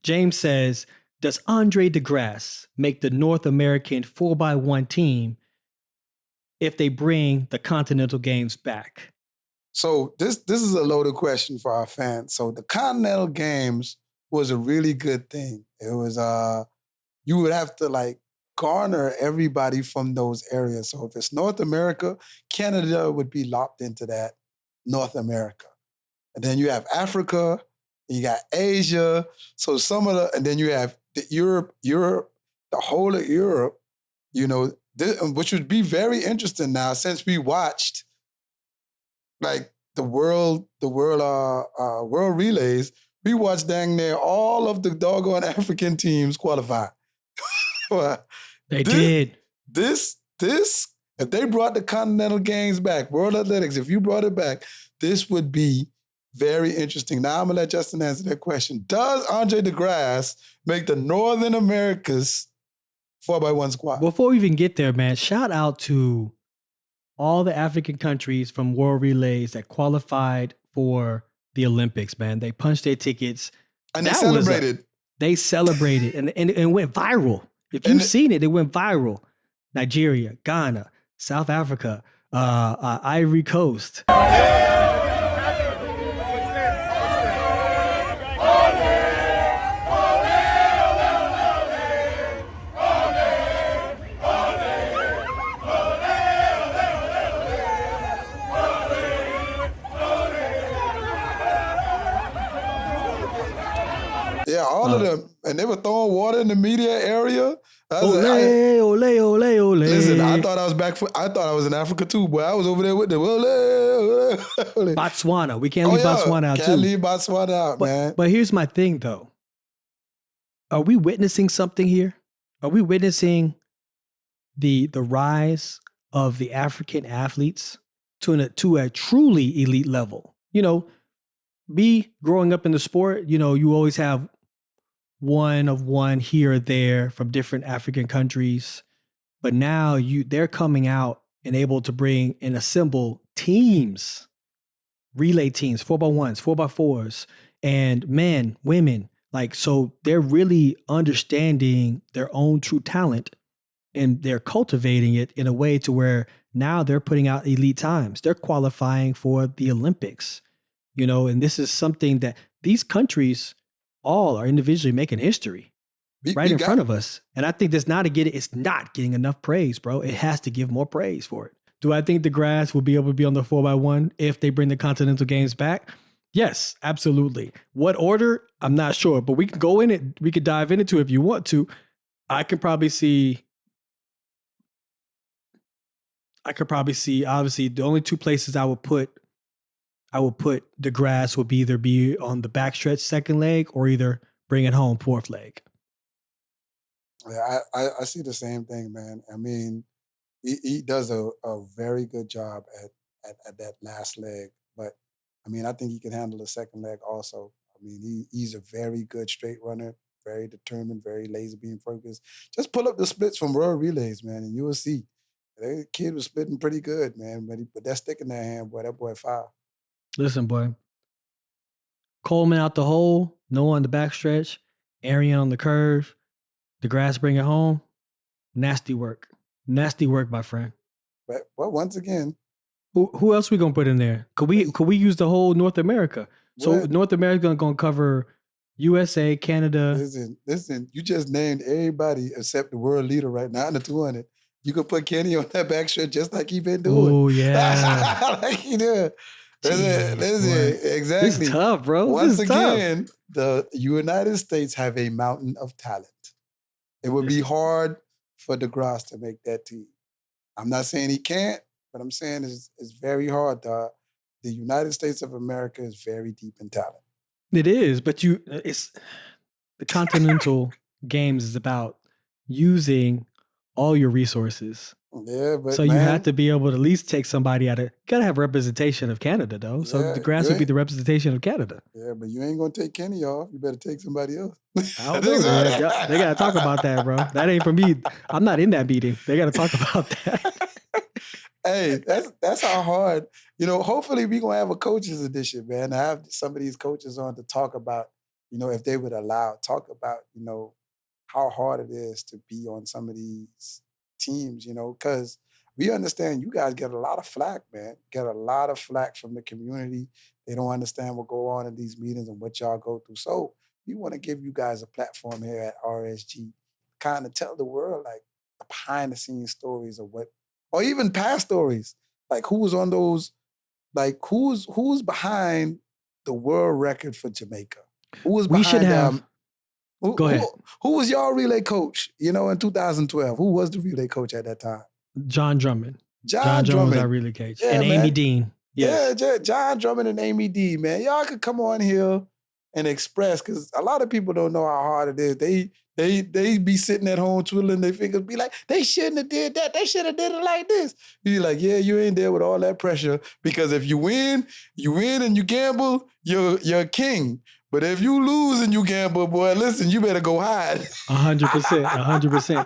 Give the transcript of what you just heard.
James says, does Andre DeGrasse make the North American 4x1 team if they bring the Continental Games back? So this is a loaded question for our fans. So the Continental Games was a really good thing. It was you would have to like garner everybody from those areas. So if it's North America, Canada would be locked into that North America. And then you have Africa, and you got Asia. So and then you have the Europe, the whole of Europe, which would be very interesting now since we watched like the world relays. We watched dang near all of the doggone African teams qualify. They did. This, if they brought the Continental Games back, World Athletics, if you brought it back, this would be very interesting. Now I'm going to let Justin answer that question. Does Andre DeGrasse make the Northern America's 4x1 squad? Before we even get there, man, shout out to all the African countries from World Relays that qualified for the Olympics, man. They punched their tickets. And they celebrated. They celebrated and it went viral. If you've seen it, it went viral. Nigeria, Ghana, South Africa, Ivory Coast. Yeah, all of them. And they were throwing water in the media area. Ole. Listen, I thought I was in Africa too, boy. I was over there with them. Ole. Botswana. We can't leave Botswana out too. Can't leave Botswana out, man. But here's my thing though. Are we witnessing something here? Are we witnessing the rise of the African athletes to a truly elite level? Me growing up in the sport, you always have one of one here or there from different African countries. But now they're coming out and able to bring and assemble teams, relay teams, 4x1s, 4x4s, and men, women. So they're really understanding their own true talent and they're cultivating it in a way to where now they're putting out elite times. They're qualifying for the Olympics, and this is something that these countries all are individually making history right in front of us. And I think it's not getting enough praise, bro. It has to give more praise for it. Do I think DeGrasse will be able to be on the 4x1 if they bring the Continental Games back? Yes, absolutely. What order? I'm not sure, but we can go in it. We could dive into it if you want to. I could probably see, obviously, the only two places I would put DeGrasse would either be on the backstretch second leg or either bring it home fourth leg. Yeah, I see the same thing, man. I mean, he does a very good job at that last leg. But, I mean, I think he can handle the second leg also. I mean, he's a very good straight runner, very determined, very laser beam focused. Just pull up the splits from World Relays, man, and you will see. The kid was splitting pretty good, man. But he put that stick in that hand, boy. That boy foul. Listen, boy. Coleman out the hole, Noah on the backstretch, Arian on the curve, DeGrasse bring it home. Nasty work. Nasty work, my friend. But once again, who else we gonna put in there? Could we use the whole North America? So North America gonna cover USA, Canada. Listen. You just named everybody except the world leader right now in the 200. You could put Kenny on that backstretch just like he been doing. Oh yeah, like he did. Listen, exactly. This is tough, bro. Once again, the United States have a mountain of talent. It would be hard for DeGrasse to make that team. I'm not saying he can't, but I'm saying it's very hard. The United States of America is very deep in talent. It is, but it's the Continental Games is about using all your resources. Yeah, but so you have to be able to at least take somebody out of. Gotta have representation of Canada, though. So DeGrasse would be the representation of Canada. Yeah, but you ain't gonna take Kenny off. You better take somebody else. I don't know, man. They gotta talk about that, bro. That ain't for me. I'm not in that meeting. They gotta talk about that. Hey, that's how hard. Hopefully we gonna have a coaches edition, man. I have some of these coaches on to talk about if they would talk about, how hard it is to be on some of these teams, because we understand you guys get a lot of flack, man. Get a lot of flack from the community. They don't understand what go on in these meetings and what y'all go through. So we want to give you guys a platform here at RSG, kind of tell the world like the behind the scenes stories of what, or even past stories, like who's on those, like who's behind the world record for Jamaica? Who was We should behind have. Go ahead. who was y'all relay coach, in 2012? Who was the relay coach at that time? John Drummond. John Drummond was our Drummond. relay coach. Yeah, and man. Amy Dean. Yes. Yeah, John Drummond and Amy D, man. Y'all could come on here and express, because a lot of people don't know how hard it is. They be sitting at home twiddling their fingers, be like, they shouldn't have did that. They should have did it like this. Be like, yeah, you ain't there with all that pressure, because if you win and you gamble, you're a king. But if you lose and you gamble, boy, listen, you better go hide. 100%.